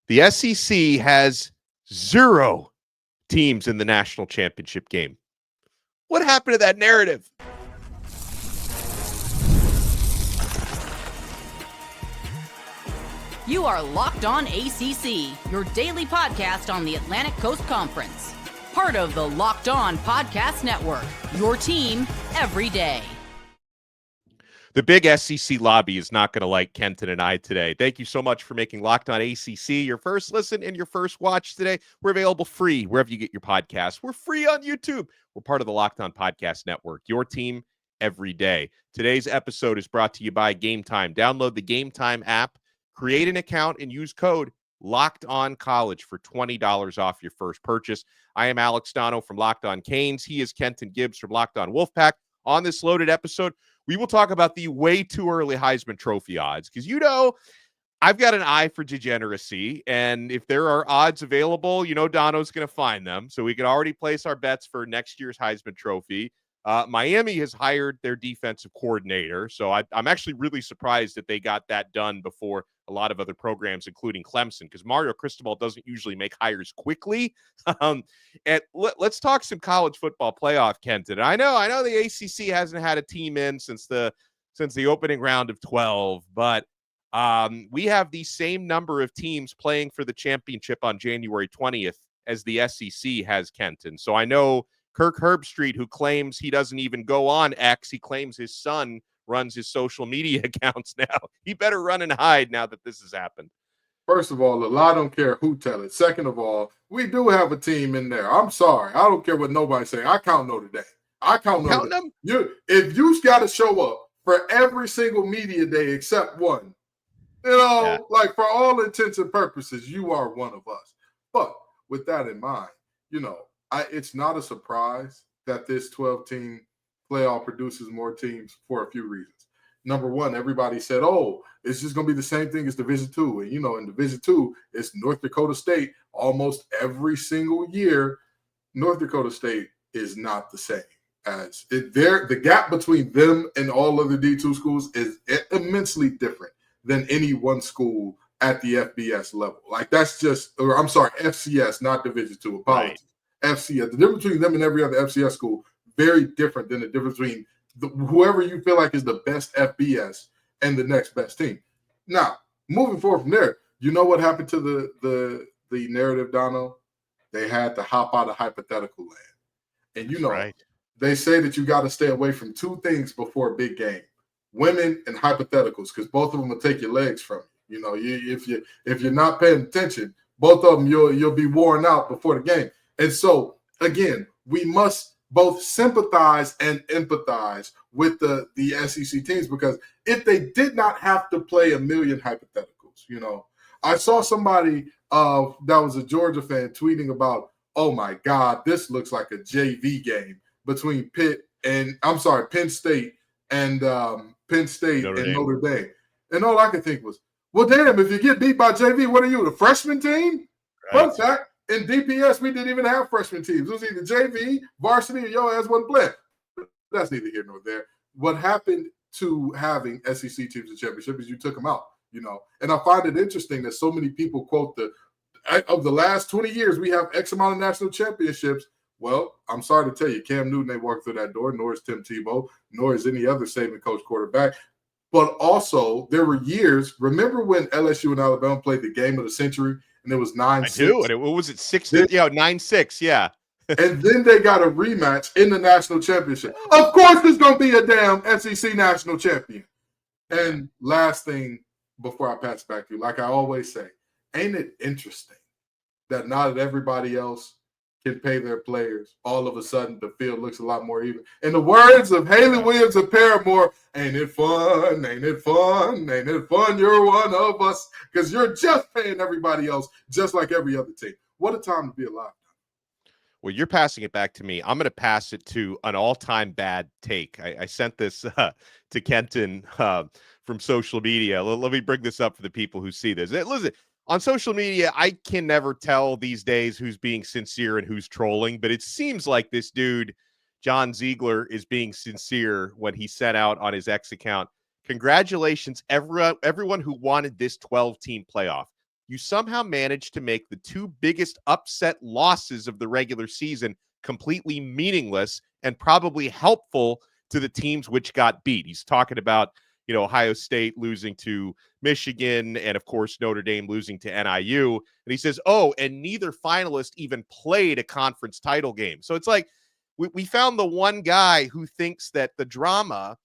The SEC has 0 teams in the national championship game. What happened to that narrative? You are Locked On ACC, your daily podcast on the Atlantic Coast Conference. Part of the Locked On Podcast Network, your team every day. The big SEC lobby is not going to like Kenton and I today. Thank you so much for making Locked On ACC your first listen and your first watch today. We're available free wherever you get your podcasts. We're free on YouTube. We're part of the Locked On Podcast Network, your team every day. Today's episode is brought to you by Game Time. Download the Game Time app, create an account, and use code Locked On College for $20 off your first purchase. I am Alex Donno from Locked On Canes. He is Kenton Gibbs from Locked On Wolfpack. On this loaded episode, we will talk about the way too early Heisman Trophy odds because, I've got an eye for degeneracy, and if there are odds available, Donno's going to find them. So we can already place our bets for next year's Heisman Trophy. Miami has hired their defensive coordinator, so I'm actually really surprised that they got that done before a lot of other programs, including Clemson, because Mario Cristobal doesn't usually make hires quickly. And let's talk some college football playoff, Kenton. I know the ACC hasn't had a team in since the opening round of 12, but we have the same number of teams playing for the championship on January 20th as the SEC has, Kenton. So I know Kirk Herbstreit, who claims he doesn't even go on X, he claims his son runs his social media accounts now. He better run and hide now that this has happened. First of all, the lie don't care who tell it. Second of all, we do have a team in there. I'm sorry. I don't care what nobody's saying. I count Notre Dame. I count Notre Dame. If you got to show up for every single media day except one, like for all intents and purposes, you are one of us. But with that in mind, it's not a surprise that this 12-team playoff produces more teams for a few reasons. Number one, everybody said, it's just going to be the same thing as Division II. And, in Division II, it's North Dakota State almost every single year. North Dakota State is not the same as the gap between them and all other D2 schools is immensely different than any one school at the FBS level. Like FCS, not Division II. Apologies. Right. FCS. The difference between them and every other FCS school, very different than the difference between whoever you feel like is the best FBS and the next best team. Now, moving forward from there, you know what happened to the narrative, Donno? They had to hop out of hypothetical land. And right. They say that you got to stay away from two things before a big game: women and hypotheticals, because both of them will take your legs from you. If you're not paying attention, both of them you'll be worn out before the game. And so again, we must both sympathize and empathize with the SEC teams, because if they did not have to play a million hypotheticals, I saw somebody that was a Georgia fan tweeting about, oh my God, this looks like a JV game between Penn State and Notre Dame. And all I could think was, well, damn, if you get beat by JV, what are you, the freshman team? Right. Fun fact, in DPS, we didn't even have freshman teams. It was either JV, varsity, or your ass wasn't playing. That's neither here nor there. What happened to having SEC teams in championship is you took them out, And I find it interesting that so many people quote of the last 20 years, we have X amount of national championships. Well, I'm sorry to tell you, Cam Newton ain't walked through that door, nor is Tim Tebow, nor is any other Saban coach quarterback. But also, there were years. Remember when LSU and Alabama played the game of the century, and it was 9-6? I do. And what was it? 9-6. Yeah. And then they got a rematch in the national championship. Of course, there's going to be a damn SEC national champion. And last thing before I pass it back to you, like I always say, ain't it interesting that now that everybody else can pay their players, all of a sudden the field looks a lot more even? In the words of Haley Williams of Paramore, ain't it fun? Ain't it fun? Ain't it fun? You're one of us, because you're just paying everybody else just like every other team. What a time to be alive. Well, you're passing it back to me. I'm going to pass it to an all-time bad take. I sent this to Kenton from social media. Let me bring this up for the people who see this. Listen, on social media, I can never tell these days who's being sincere and who's trolling, but it seems like this dude, John Ziegler, is being sincere when he sent out on his X account, congratulations, everyone who wanted this 12-team playoff. you somehow managed to make the two biggest upset losses of the regular season completely meaningless and probably helpful to the teams which got beat. He's talking about, Ohio State losing to Michigan and, of course, Notre Dame losing to NIU. And he says, and neither finalist even played a conference title game. So it's like we found the one guy who thinks that the drama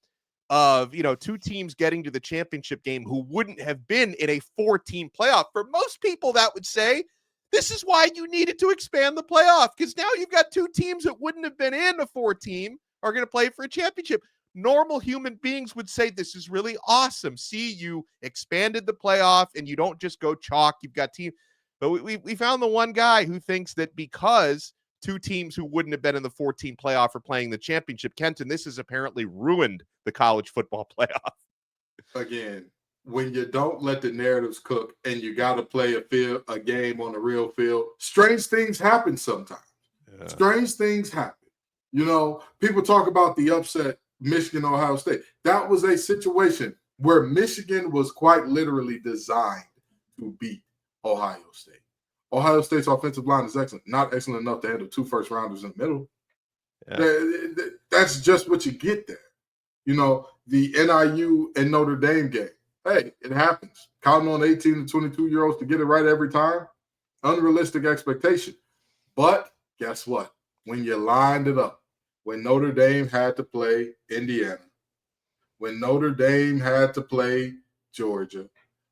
of, two teams getting to the championship game who wouldn't have been in a 4-team playoff. For most people, that would say, this is why you needed to expand the playoff, because now you've got two teams that wouldn't have been in a 4-team are going to play for a championship. Normal human beings would say this is really awesome. See, you expanded the playoff and you don't just go chalk. You've got team. But we found the one guy who thinks that because two teams who wouldn't have been in the 4-team playoff are playing the championship, Kenton, this has apparently ruined the college football playoff. Again, when you don't let the narratives cook and you got to play a game on the real field, strange things happen sometimes. Yeah. Strange things happen. People talk about the upset Michigan, Ohio State. That was a situation where Michigan was quite literally designed to beat Ohio State. Ohio State's offensive line is excellent. Not excellent enough to handle 2 first-rounders in the middle. Yeah. That's just what you get there. The NIU and Notre Dame game. Hey, it happens. Counting on 18 to 22-year-olds to get it right every time, unrealistic expectation. But guess what? When you lined it up, when Notre Dame had to play Indiana, when Notre Dame had to play Georgia,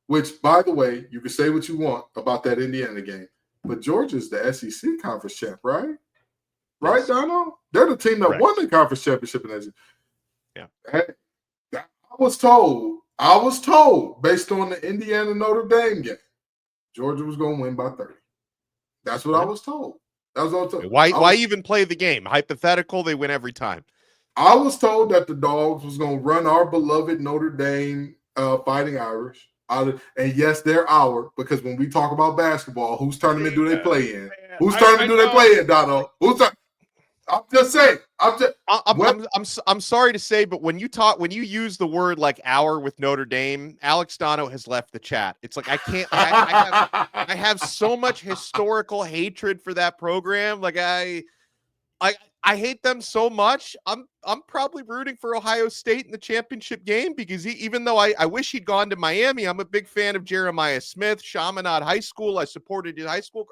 which, by the way, you can say what you want about that Indiana game, but Georgia's the SEC conference champ, right? Right, Donno? They're the team that won the conference championship in SEC. Yeah. Hey, I was told, based on the Indiana Notre Dame game, Georgia was going to win by 30. That's what I was told. That was all told. Why even play the game? Hypothetical, they win every time. I was told that the Dogs was going to run our beloved Notre Dame Fighting Irish out of, and yes, they're our, because when we talk about basketball, whose tournament do they play in? Whose tournament do they play in, Donno? I'm just saying. I'm sorry to say, but when you use the word like "our" with Notre Dame, Alex Donno has left the chat. It's like I can't. I have so much historical hatred for that program. Like I hate them so much. I'm probably rooting for Ohio State in the championship game because even though I wish he'd gone to Miami, I'm a big fan of Jeremiah Smith, Chaminade High School. I supported his high school.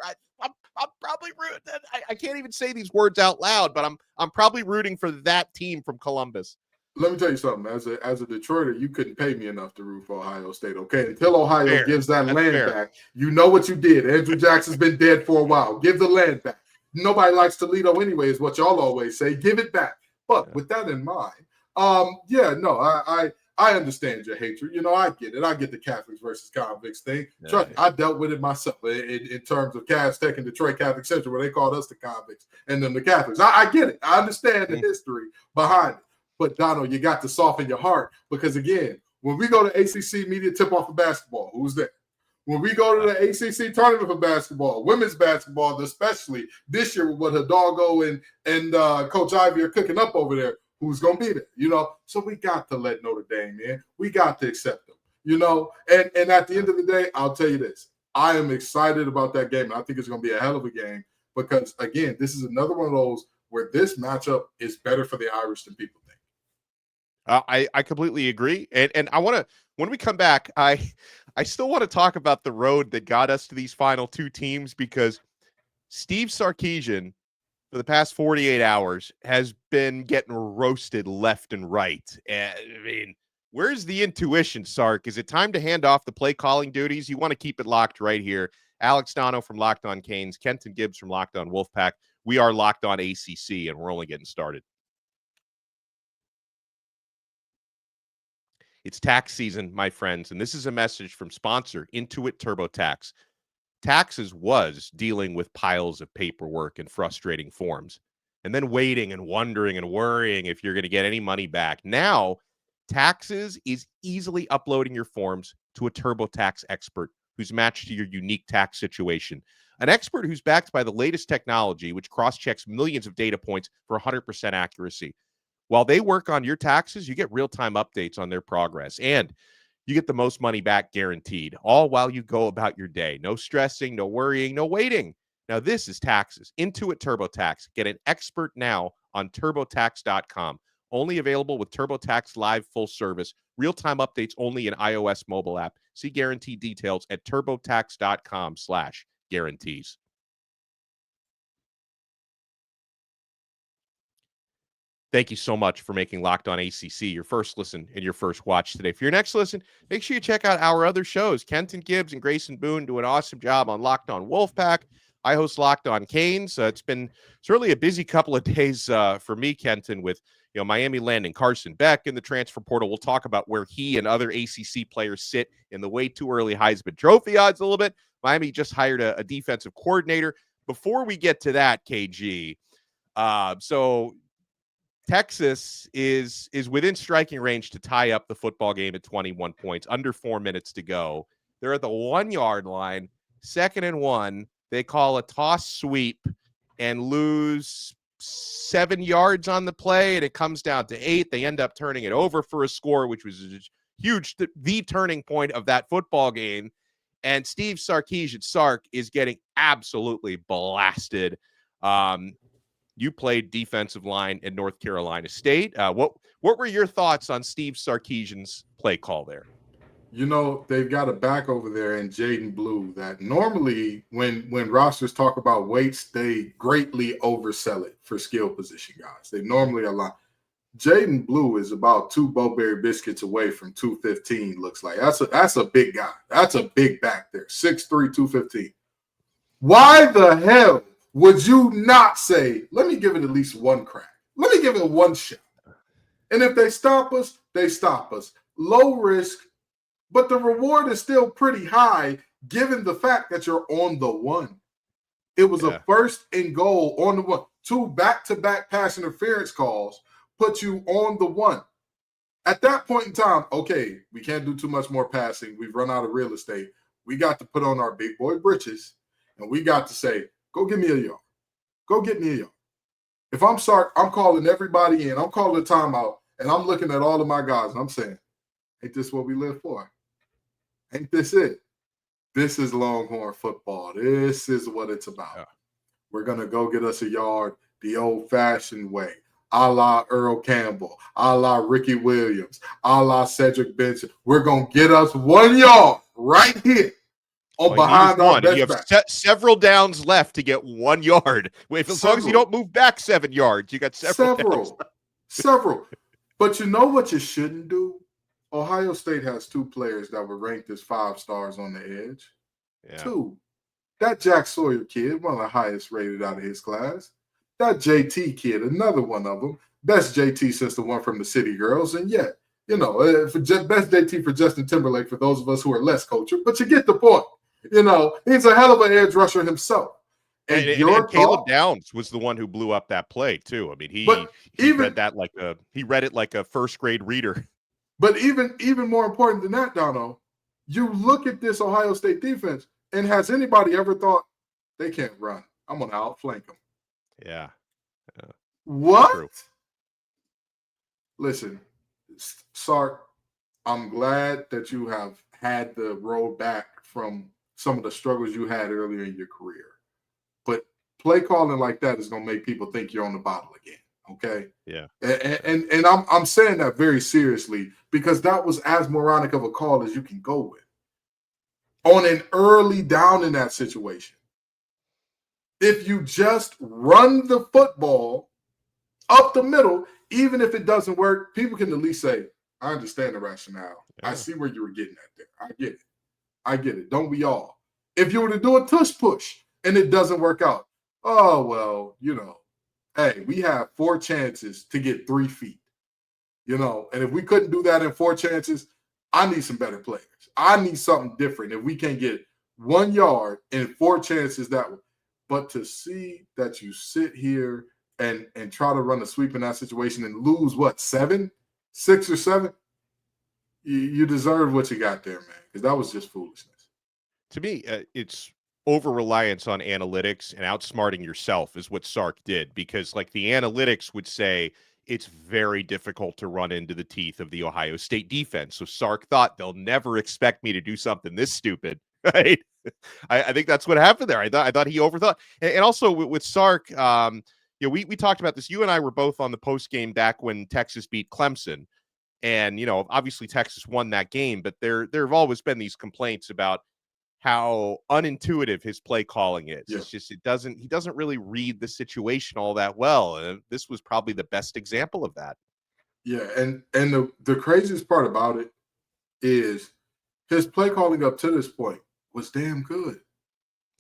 I'm probably rooting. I can't even say these words out loud, but I'm probably rooting for that team from Columbus. Let me tell you something. As a Detroiter, you couldn't pay me enough to root for Ohio State. Okay, until Ohio gives that land back, you know what you did. Andrew Jackson's been dead for a while. Give the land back. Nobody likes Toledo anyway, is what y'all always say. Give it back. But with that in mind, I understand your hatred. I get it. I get the Catholics versus convicts thing. Trust me, I dealt with it myself in terms of Cavs Tech and Detroit Catholic Central, where they called us the convicts and then the Catholics. I get it. I understand the history behind it. But, Donno, you got to soften your heart because, again, when we go to ACC media tip-off of basketball, who's there? When we go to the ACC tournament for basketball, women's basketball, especially this year with what Hidalgo and Coach Ivy are cooking up over there, who's going to be there, So we got to let Notre Dame in. We got to accept them, And at the end of the day, I'll tell you this. I am excited about that game. I think it's going to be a hell of a game because, again, this is another one of those where this matchup is better for the Irish than people think. I completely agree. And I want to, when we come back, I still want to talk about the road that got us to these final two teams because Steve Sarkisian, for the past 48 hours, has been getting roasted left and right. I mean, where's the intuition, Sark? Is it time to hand off the play calling duties? You want to keep it locked right here. Alex Donno from Locked On Canes, Kenton Gibbs from Locked On Wolfpack. We are Locked On ACC, and we're only getting started. It's tax season, my friends, and this is a message from sponsor Intuit TurboTax. Taxes was dealing with piles of paperwork and frustrating forms, and then waiting and wondering and worrying if you're going to get any money back. Now, taxes is easily uploading your forms to a TurboTax expert who's matched to your unique tax situation. An expert who's backed by the latest technology, which cross-checks millions of data points for 100% accuracy. While they work on your taxes, you get real-time updates on their progress. And you get the most money back guaranteed, all while you go about your day. No stressing, no worrying, no waiting. Now, this is taxes. Intuit TurboTax. Get an expert now on TurboTax.com. Only available with TurboTax Live full service. Real-time updates only in iOS mobile app. See guarantee details at TurboTax.com/guarantees. Thank you so much for making Locked On ACC your first listen and your first watch today. For your next listen, make sure you check out our other shows. Kenton Gibbs and Grayson Boone do an awesome job on Locked On Wolfpack. I host Locked On Canes. It's been certainly a busy couple of days for me, Kenton, with Miami landing Carson Beck in the transfer portal. We'll talk about where he and other ACC players sit in the way too early Heisman Trophy odds a little bit. Miami just hired a defensive coordinator. Before we get to that, KG, so Texas is within striking range to tie up the football game at 21 points, under 4 minutes to go. They're at the 1 yard line, 2nd and 1. They call a toss sweep and lose 7 yards on the play, and it comes down to 8. They end up turning it over for a score, which was huge, the turning point of that football game. And Steve Sarkisian, Sark, is getting absolutely blasted. You played defensive line in North Carolina State. What were your thoughts on Steve Sarkisian's play call there? They've got a back over there in Jaden Blue that normally when rosters talk about weights, they greatly oversell it for skill position guys. They normally align. Jaden Blue is about 2 Bo-Berry biscuits away from 215, looks like. That's a big guy. That's a big back there, 6'3", 215. Why the hell would you not say, let me give it at least one crack? Let me give it one shot. And if they stop us, they stop us. Low risk, but the reward is still pretty high given the fact that you're on the 1. It was a 1st and goal on the 1. 2 back-to-back pass interference calls put you on the 1. At that point in time, okay, we can't do too much more passing. We've run out of real estate. We got to put on our big boy britches, and we got to say, go get me a yard. Go get me a yard. If I'm Sark, I'm calling everybody in. I'm calling a timeout, and I'm looking at all of my guys, and I'm saying, ain't this what we live for? Ain't this it? This is Longhorn football. This is what it's about. Yeah. We're going to go get us a yard the old-fashioned way, a la Earl Campbell, a la Ricky Williams, a la Cedric Benson. We're going to get us 1 yard right here. Behind our best you have several downs left to get 1 yard. As long as you don't move back 7 yards, you got several. But you know what you shouldn't do? Ohio State has 2 players that were ranked as 5 stars on the edge. Yeah. 2. That Jack Sawyer kid, one of the highest rated out of his class. That JT kid, another one of them. Best JT since the one from the City Girls. And yet, best JT for Justin Timberlake for those of us who are less cultured. But you get the point. He's a hell of an edge rusher himself. And Caleb Downs was the one who blew up that play too. I mean, he read that like a 1st grade reader. But even more important than that, Donno, you look at this Ohio State defense, and has anybody ever thought they can't run? I'm gonna outflank them. Yeah. What? True. Listen, Sark, I'm glad that you have had the road back from some of the struggles you had earlier in your career. But play calling like that is going to make people think you're on the bottle again, okay? Yeah. And I'm saying that very seriously because that was as moronic of a call as you can go with. On an early down in that situation. If you just run the football up the middle, even if it doesn't work, people can at least say, I understand the rationale. Yeah. I see where you were getting at there. I get it. Don't we all? If you were to do a tush push and it doesn't work out, oh, well, hey, we have 4 chances to get 3 feet, and if we couldn't do that in 4 chances, I need some better players. I need something different. If we can't get 1 yard in 4 chances that way. But to see that you sit here and try to run a sweep in that situation and lose, 6 or 7? You deserve what you got there, man, because that was just foolishness. To me, it's over-reliance on analytics and outsmarting yourself is what Sark did, because the analytics would say it's very difficult to run into the teeth of the Ohio State defense. So Sark thought they'll never expect me to do something this stupid, right? I think that's what happened there. I thought he overthought. And also with Sark, we talked about this. You and I were both on the post game back when Texas beat Clemson. And, obviously Texas won that game, but there have always been these complaints about how unintuitive his play calling is. Yeah. It's just, he doesn't really read the situation all that well. And this was probably the best example of that. Yeah. And the craziest part about it is his play calling up to this point was damn good.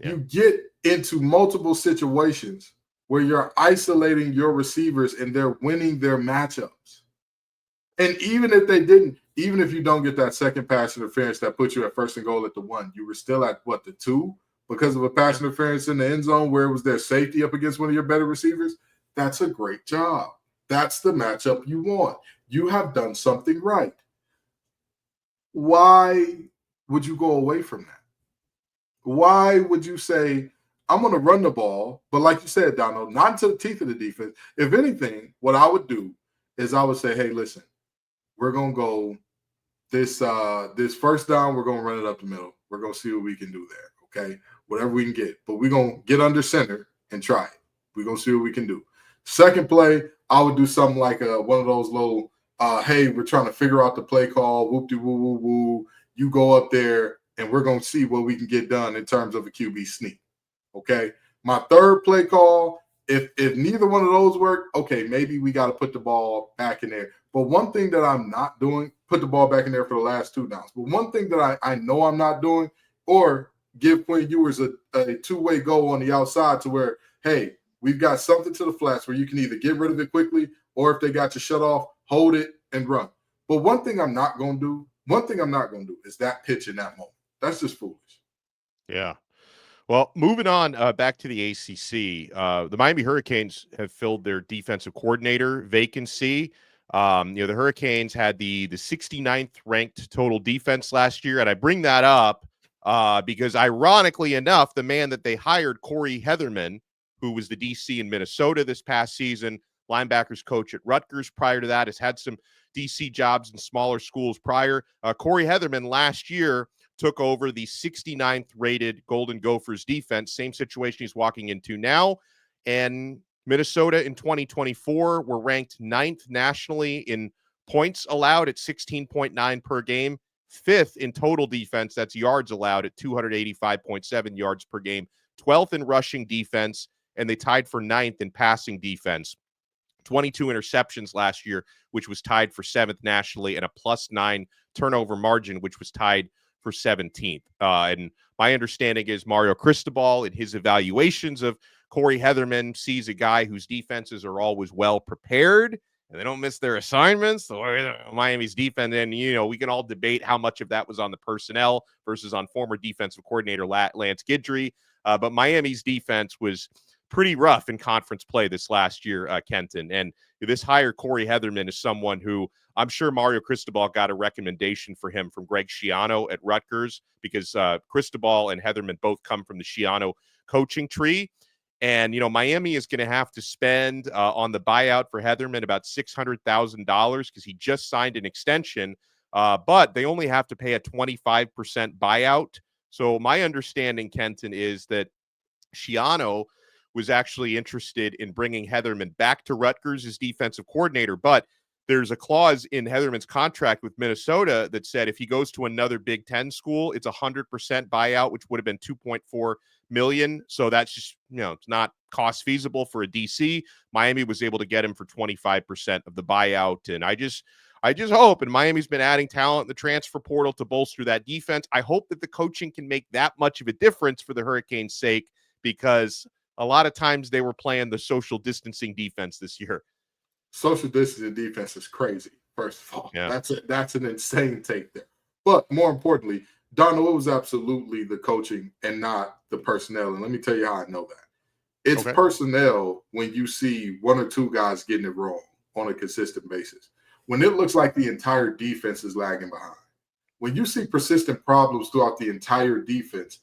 Yeah. You get into multiple situations where you're isolating your receivers and they're winning their matchups. And even if you don't get that second pass interference that puts you at 1st and goal at the 1, you were still at the 2 because of a pass interference in the end zone where it was their safety up against one of your better receivers. That's a great job. That's the matchup you want. You have done something right. Why would you go away from that? Why would you say, I'm going to run the ball, but like you said, Donno, not into the teeth of the defense. If anything, what I would do is I would say, hey, listen, we're going to go this first down, we're going to run it up the middle. We're going to see what we can do there, okay? Whatever we can get. But we're going to get under center and try it. We're going to see what we can do. Second play, I would do something like one of those little, hey, we're trying to figure out the play call, whoop-de-woo-woo-woo. You go up there, and we're going to see what we can get done in terms of a QB sneak, okay? My third play call, if neither one of those work, okay, maybe we got to put the ball back in there. But one thing that I'm not doing, put the ball back in there for the last 2 downs. But one thing that I know I'm not doing, or give Quinn Ewers a 2-way go on the outside to where, hey, we've got something to the flats where you can either get rid of it quickly, or if they got you shut off, hold it and run. But one thing I'm not going to do is that pitch in that moment. That's just foolish. Yeah. Well, moving on back to the ACC, the Miami Hurricanes have filled their defensive coordinator vacancy. The Hurricanes had the 69th ranked total defense last year. And I bring that up because ironically enough, the man that they hired, Corey Heatherman, who was the DC in Minnesota this past season, linebackers coach at Rutgers prior to that, has had some DC jobs in smaller schools prior. Corey Heatherman last year took over the 69th rated Golden Gophers defense, same situation he's walking into now. And Minnesota in 2024 were ranked 9th nationally in points allowed at 16.9 per game, 5th in total defense, that's yards allowed at 285.7 yards per game, 12th in rushing defense, and they tied for 9th in passing defense. 22 interceptions last year, which was tied for 7th nationally, and a +9 turnover margin, which was tied for 17th. And my understanding is Mario Cristobal, in his evaluations of Corey Heatherman, sees a guy whose defenses are always well prepared and they don't miss their assignments. So Miami's defense, and we can all debate how much of that was on the personnel versus on former defensive coordinator Lance Guidry. But Miami's defense was pretty rough in conference play this last year, Kenton. And this hire, Corey Heatherman, is someone who I'm sure Mario Cristobal got a recommendation for him from Greg Schiano at Rutgers, because Cristobal and Heatherman both come from the Schiano coaching tree. And, Miami is going to have to spend on the buyout for Heatherman about $600,000 because he just signed an extension, but they only have to pay a 25% buyout. So my understanding, Kenton, is that Schiano was actually interested in bringing Heatherman back to Rutgers as defensive coordinator, but there's a clause in Heatherman's contract with Minnesota that said if he goes to another Big Ten school, it's 100% buyout, which would have been $2.4 million. So that's just, it's not cost feasible for a DC. Miami was able to get him for 25% of the buyout. And I just hope, and Miami's been adding talent in the transfer portal to bolster that defense. I hope that the coaching can make that much of a difference for the Hurricanes' sake, because a lot of times they were playing the social distancing defense this year. Social distancing defense is crazy, first of all. Yeah. That's an insane take there. But more importantly, Donno, it was absolutely the coaching and not the personnel. And let me tell you how I know that. It's personnel when you see 1 or 2 guys getting it wrong on a consistent basis. When it looks like the entire defense is lagging behind. When you see persistent problems throughout the entire defense,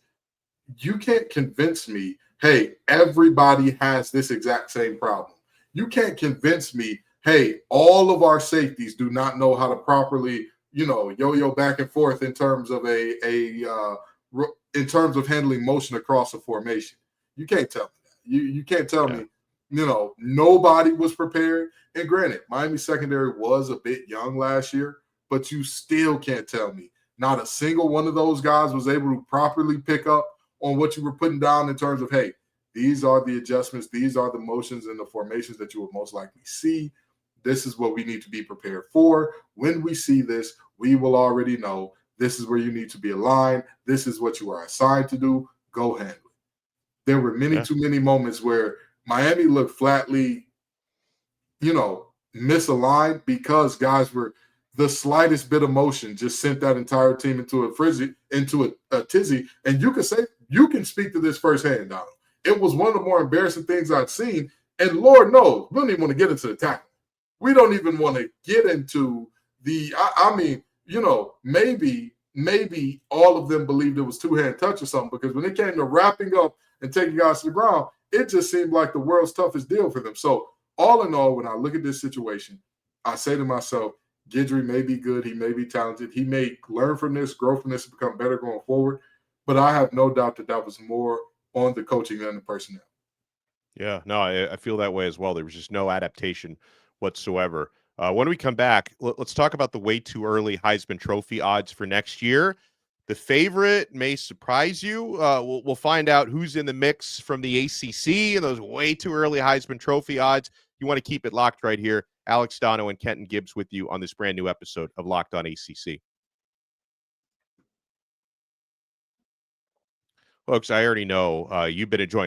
you can't convince me, hey, everybody has this exact same problem. You can't convince me, hey, all of our safeties do not know how to properly, yo-yo back and forth in terms of in terms of handling motion across a formation. You can't tell me that. You can't tell me, nobody was prepared. And granted, Miami secondary was a bit young last year, but you still can't tell me not a single one of those guys was able to properly pick up on what you were putting down in terms of, hey, these are the adjustments, these are the motions and the formations that you will most likely see. This is what we need to be prepared for. When we see this, we will already know this is where you need to be aligned. This is what you are assigned to do. Go handle it. There were too many moments where Miami looked flatly, misaligned because guys were the slightest bit of motion just sent that entire team into a tizzy. And you can speak to this firsthand, Donald. It was one of the more embarrassing things I'd seen. And Lord knows, we don't even want to get into the tackle. We don't even want to get into maybe all of them believed it was two-hand touch or something, because when it came to wrapping up and taking guys to the ground, it just seemed like the world's toughest deal for them. So all in all, when I look at this situation, I say to myself, Guidry may be good. He may be talented. He may learn from this, grow from this, and become better going forward. But I have no doubt that was more on the coaching than the personnel. Yeah, no, I feel that way as well. There was just no adaptation whatsoever. When we come back, let's talk about the way too early Heisman Trophy odds for next year. The favorite may surprise you. We'll find out who's in the mix from the ACC and those way too early Heisman Trophy odds. You want to keep it locked right here. Alex Donno and Kenton Gibbs with you on this brand new episode of Locked On ACC. Folks, I already know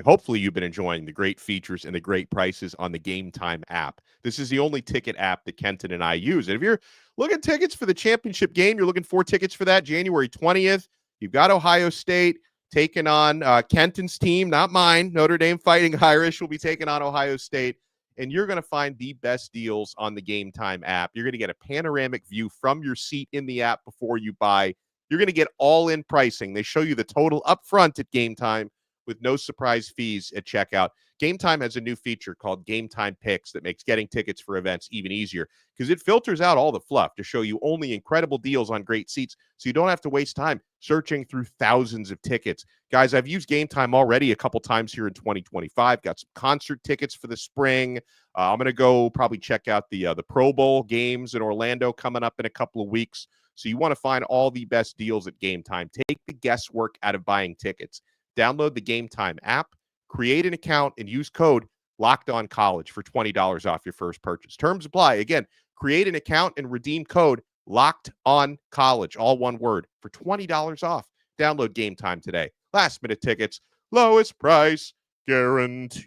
hopefully you've been enjoying the great features and the great prices on the Game Time app. This is the only ticket app that Kenton and I use. And if you're looking tickets for the championship game, you're looking for tickets for that January 20th. You've got Ohio State taking on Kenton's team, not mine. Notre Dame Fighting Irish will be taking on Ohio State. And you're going to find the best deals on the Game Time app. You're going to get a panoramic view from your seat in the app before you buy. You're going to get all-in pricing. They show you the total up front at Game Time with no surprise fees at checkout. Game Time has a new feature called Game Time Picks that makes getting tickets for events even easier because it filters out all the fluff to show you only incredible deals on great seats so you don't have to waste time searching through thousands of tickets. Guys, I've used Game Time already a couple times here in 2025. Got some concert tickets for the spring. I'm going to go probably check out the Pro Bowl games in Orlando coming up in a couple of weeks. So you want to find all the best deals at Game Time. Take the guesswork out of buying tickets. Download the Game Time app, create an account, and use code LOCKEDONCOLLEGE for $20 off your first purchase. Terms apply. Again, create an account and redeem code LOCKEDONCOLLEGE, all one word, for $20 off. Download Game Time today. Last minute tickets, lowest price guaranteed.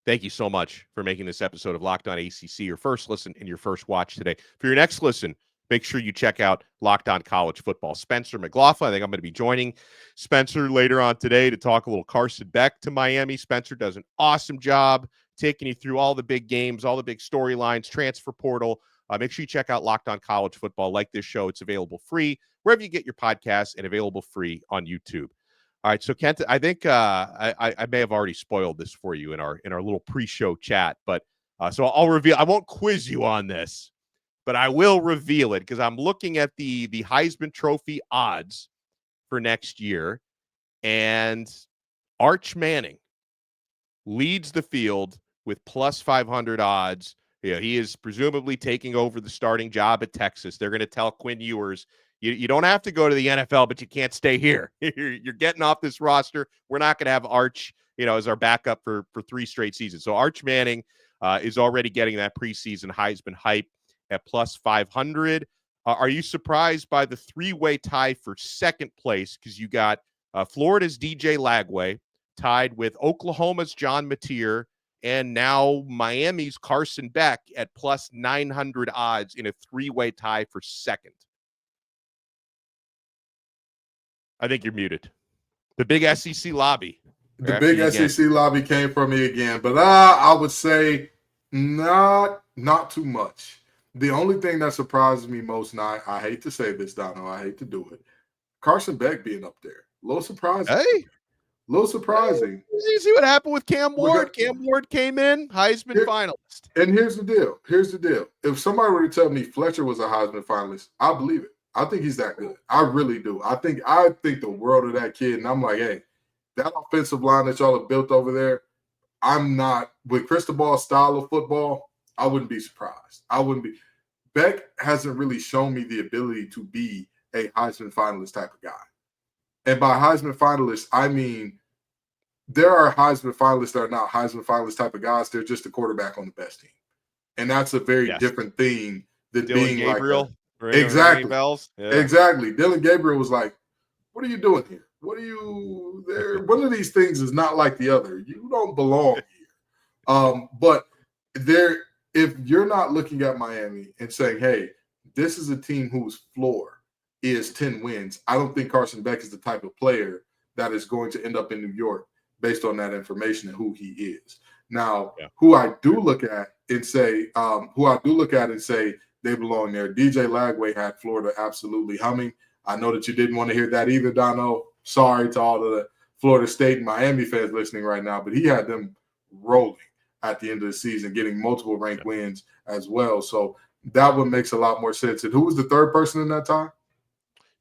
Thank you so much for making this episode of Locked On ACC your first listen and your first watch today. For your next listen, make sure you check out Locked On College Football. Spencer McLaughlin, I think I'm going to be joining Spencer later on today to talk a little Carson Beck to Miami. Spencer does an awesome job taking you through all the big games, all the big storylines, transfer portal. Make sure you check out Locked On College Football. Like this show, it's available free wherever you get your podcasts and available free on YouTube. All right, so Kent, I think I may have already spoiled this for you in our little pre-show chat, but so I'll reveal. I won't quiz you on this, but I will reveal it because I'm looking at the Heisman Trophy odds for next year, and Arch Manning leads the field with plus 500 odds. Yeah, he is presumably taking over the starting job at Texas. They're going to tell Quinn Ewers, you don't have to go to the NFL, but you can't stay here. You're getting off this roster. We're not going to have Arch, as our backup for 3 straight seasons. So Arch Manning is already getting that preseason Heisman hype at plus 500. Are you surprised by the 3-way tie for second place? Because you got Florida's DJ Lagway tied with Oklahoma's John Mateer and now Miami's Carson Beck at plus 900 odds in a 3-way tie for second. I think you're muted. The big SEC lobby. The big SEC lobby came for me again, but I would say not too much. The only thing that surprises me most, and I hate to say this, Donno, I hate to do it, Carson Beck being up there. A little surprising. Hey. little surprising. You see what happened with Cam Ward? Cam Ward came in, Heisman finalist. And here's the deal. If somebody were to tell me Fletcher was a Heisman finalist, I believe it. I think he's that good. I really do. I think the world of that kid. And I'm like, hey, that offensive line that y'all have built over there, I'm not with Cristobal's style of football. I wouldn't be surprised. I wouldn't be. Beck hasn't really shown me the ability to be a Heisman finalist type of guy. And by Heisman finalist, I mean there are Heisman finalists that are not Heisman finalist type of guys. They're just a quarterback on the best team. And that's a very different thing than Dylan being Gabriel, like exactly. Yeah. Exactly. Dylan Gabriel was like, what are you doing here? What are you there? One of these things is not like the other. You don't belong here. But if you're not looking at Miami and saying, hey, this is a team whose floor is 10 wins, I don't think Carson Beck is the type of player that is going to end up in New York based on that information and who he is. Now, who I do look at and say they belong there. DJ Lagway had Florida absolutely humming. I know that you didn't want to hear that either, Donno. Sorry to all of the Florida State and Miami fans listening right now, but he had them rolling at the end of the season, getting multiple ranked wins as well. So that one makes a lot more sense. And who was the third person in that time?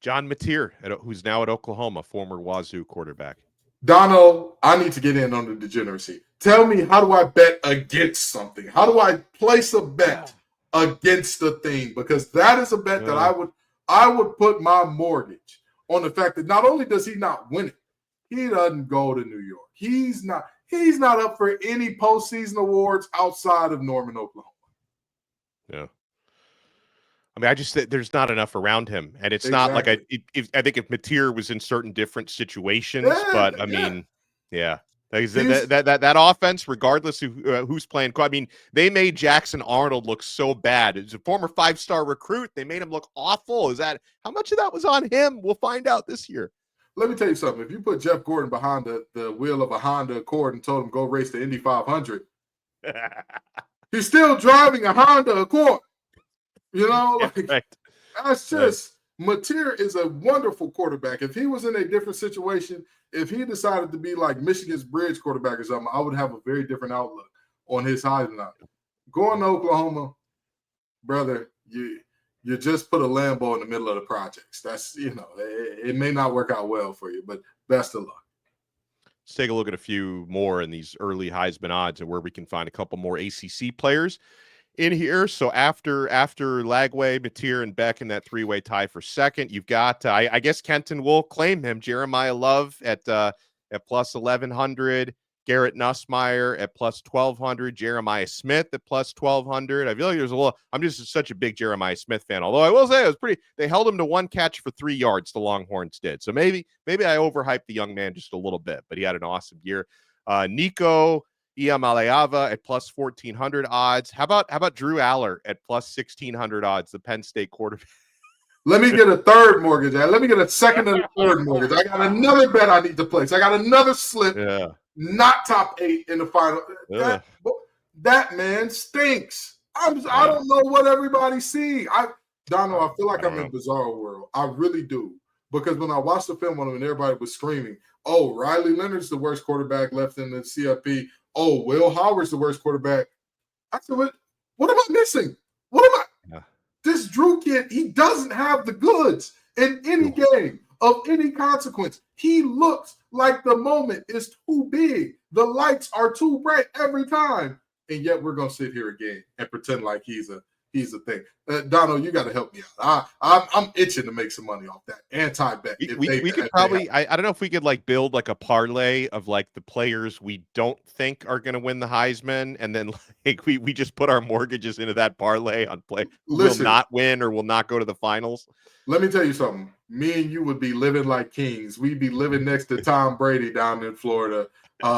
John Mateer, who's now at Oklahoma, former Wazoo quarterback. Donno, I need to get in on the degeneracy. Tell me, how do I bet against something? How do I place a bet against the thing? Because that is a bet that I would put my mortgage on the fact that not only does he not win it, he doesn't go to New York. He's not up for any postseason awards outside of Norman, Oklahoma. Yeah. I mean, I just there's not enough around him, and it's not like I think if Mateer was in certain different situations, but I mean, that offense, regardless of who's playing. I mean, they made Jackson Arnold look so bad. As a former 5-star recruit, they made him look awful. Is that how much of that was on him? We'll find out this year. Let me tell you something. If you put Jeff Gordon behind the wheel of a Honda Accord and told him go race the Indy 500, he's still driving a Honda Accord. You know, that's just Mateer is a wonderful quarterback. If he was in a different situation, if he decided to be like Michigan's bridge quarterback or something, I would have a very different outlook on his Heisman. Going to Oklahoma, brother, you just put a Lambo in the middle of the projects. That's, it may not work out well for you, but best of luck. Let's take a look at a few more in these early Heisman odds and where we can find a couple more ACC players in here. So after Lagway, Mateer, and Beck in that three-way tie for second, you've got I guess Kenton will claim him. Jeremiah Love at plus 1,100, Garrett Nussmeier at plus 1,200, Jeremiah Smith at plus 1,200. I feel like there's a little. I'm just such a big Jeremiah Smith fan. Although I will say it was pretty. They held him to one catch for 3 yards. The Longhorns did. So maybe I overhyped the young man just a little bit, but he had an awesome year. Nico Iamaleava at plus 1,400 odds. How about Drew Allar at plus 1,600 odds, the Penn State quarterback? Let me get a third mortgage. Let me get a second and a third mortgage. I got another bet I need to place. I got another slip. Yeah. Not top 8 in the final. That man stinks. I don't know what everybody's seeing. Donno, I feel like I'm in Bizarro World. I really do. Because when I watched the film on him and everybody was screaming, oh, Riley Leonard's the worst quarterback left in the CFP. Oh, Will Howard's the worst quarterback. I said, what am I missing? This Drew kid, he doesn't have the goods in any game of any consequence. He looks like the moment is too big. The lights are too bright every time. And yet we're going to sit here again and pretend like he's a thing. Donno, you got to help me out. I'm itching to make some money off that anti-bet. We could probably, I don't know if we could like build like a parlay of like the players we don't think are going to win the Heisman. And then like we just put our mortgages into that parlay on play. Will not win or will not go to the finals. Let me tell you something. Me and you would be living like kings. We'd be living next to Tom Brady down in Florida,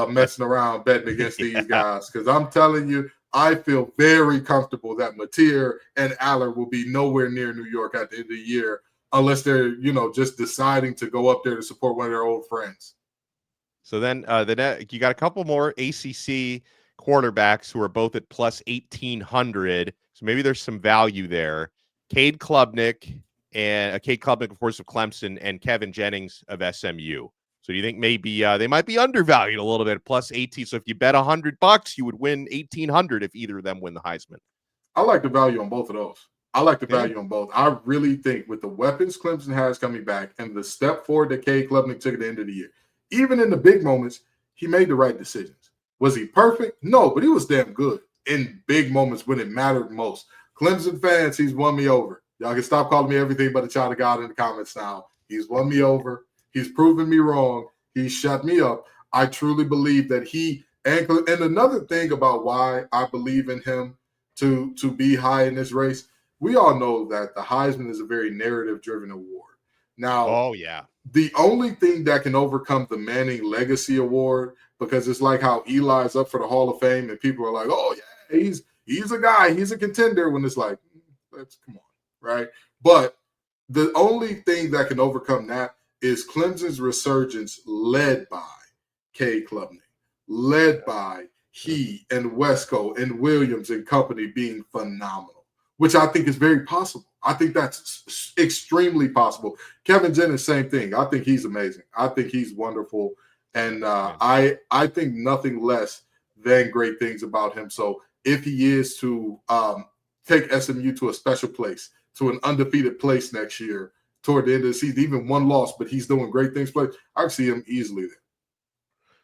messing around, betting against these guys. Because I'm telling you, I feel very comfortable that Mateer and Allar will be nowhere near New York at the end of the year unless they're, just deciding to go up there to support one of their old friends. So then you got a couple more ACC quarterbacks who are both at plus 1,800. So maybe there's some value there. Cade Klubnik, of course, of Clemson, and Kevin Jennings of SMU. So do you think maybe they might be undervalued a little bit, plus 18? So if you bet $100, you would win 1,800 if either of them win the Heisman. I like the value on both of those. I like the value on both. I really think with the weapons Clemson has coming back and the step forward that Cade Klubnik took at the end of the year, even in the big moments, he made the right decisions. Was he perfect? No, but he was damn good in big moments when it mattered most. Clemson fans, he's won me over. Y'all can stop calling me everything but a child of God in the comments now. He's won me over. He's proven me wrong. He shut me up. I truly believe that and another thing about why I believe in him to be high in this race, we all know that the Heisman is a very narrative-driven award. Now, the only thing that can overcome the Manning Legacy Award, because it's like how Eli's up for the Hall of Fame and people are like, oh, yeah, he's a guy, he's a contender, when it's like, let's come on, right? But the only thing that can overcome that is Clemson's resurgence led by Cade Klubnik, led by he and Wesco and Williams and company being phenomenal, which I think is very possible. I think that's extremely possible. Kevin Jennings, same thing. I think he's amazing. I think he's wonderful. And I think nothing less than great things about him. So if he is to take SMU to a special place, to an undefeated place next year, toward the end of the season, even one loss, but he's doing great things, but I can see him easily there.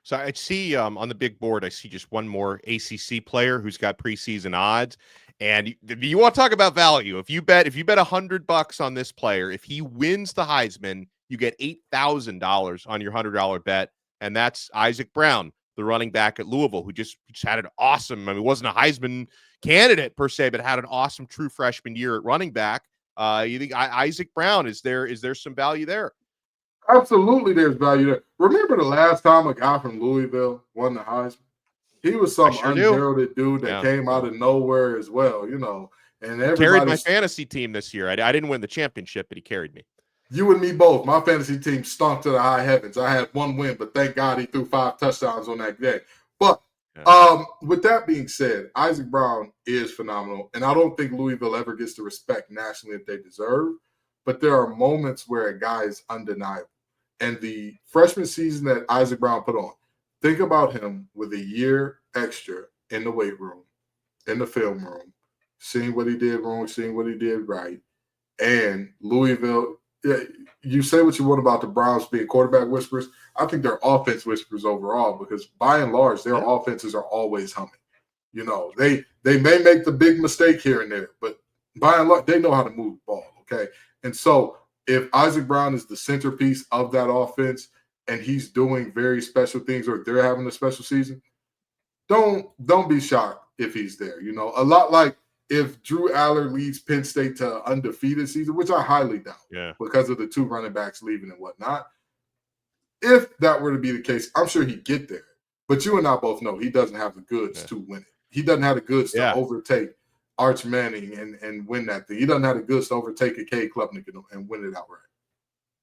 So I see on the big board, I see just one more ACC player who's got preseason odds. And you want to talk about value? If you bet $100 on this player, if he wins the Heisman, you get $8,000 on your $100 bet, and that's Isaac Brown, the running back at Louisville, who just had an awesome. I mean, wasn't a Heisman candidate per se, but had an awesome true freshman year at running back. You think Isaac Brown, is there some value there? Absolutely, there's value there. Remember the last time a guy from Louisville won the Heisman? He was some unheralded dude that came out of nowhere as well, you know. And everybody carried my fantasy team this year. I didn't win the championship, but he carried me. You and me both. My fantasy team stunk to the high heavens. I had one win, but thank God he threw 5 touchdowns on that day. But with that being said, Isaac Brown is phenomenal, and I don't think Louisville ever gets the respect nationally that they deserve. But there are moments where a guy is undeniable. And the freshman season that Isaac Brown put on, think about him with a year extra in the weight room, in the film room, seeing what he did wrong, seeing what he did right. And Louisville, you say what you want about the Browns being quarterback whisperers. I think they're offense whisperers overall, because by and large, their offenses are always humming. You know, they may make the big mistake here and there, but by and large, they know how to move the ball, okay? And so if Isaac Brown is the centerpiece of that offense and he's doing very special things, or they're having a special season, don't be shocked if he's there. You know, a lot like if Drew Allar leads Penn State to undefeated season, which I highly doubt because of the 2 running backs leaving and whatnot. If that were to be the case, I'm sure he'd get there. But you and I both know he doesn't have the goods to win it. He doesn't have the goods to overtake Arch Manning and win that thing. He doesn't have the goods to overtake a Cade Klubnik and win it outright.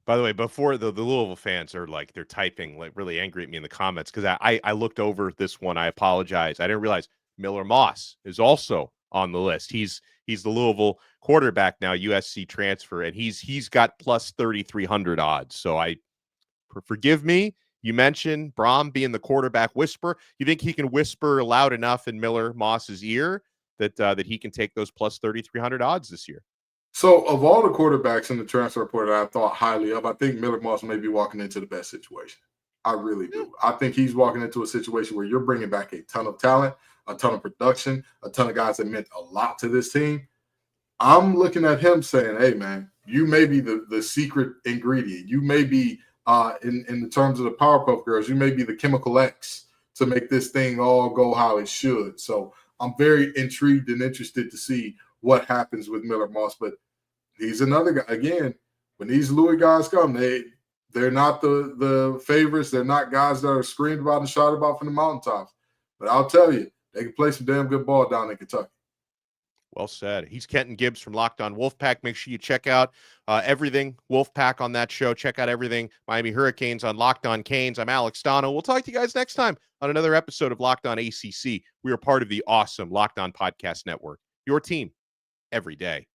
By the way, before the Louisville fans are like, they're typing like really angry at me in the comments, because I looked over this one. I apologize. I didn't realize Miller Moss is also on the list. He's the Louisville quarterback now, USC transfer, and he's got plus 3,300 odds. So forgive me. You mentioned Braum being the quarterback whisperer. You think he can whisper loud enough in Miller Moss's ear that he can take those plus 3,300 odds this year? So of all the quarterbacks in the transfer report that I thought highly of, I think Miller Moss may be walking into the best situation. I really do. I think he's walking into a situation where you're bringing back a ton of talent, a ton of production, a ton of guys that meant a lot to this team. I'm looking at him saying, hey, man, you may be the secret ingredient. You may be, in the terms of the Powerpuff Girls, you may be the chemical X to make this thing all go how it should. So I'm very intrigued and interested to see what happens with Miller Moss. But he's another guy. Again, when these Louis guys come, they're not the favorites. They're not guys that are screamed about and shouted about from the mountaintops. But I'll tell you, they can play some damn good ball down in Kentucky. Well said. He's Kenton Gibbs from Locked On Wolfpack. Make sure you check out everything Wolfpack on that show. Check out everything Miami Hurricanes on Locked On Canes. I'm Alex Donno. We'll talk to you guys next time on another episode of Locked On ACC. We are part of the awesome Locked On Podcast Network, your team every day.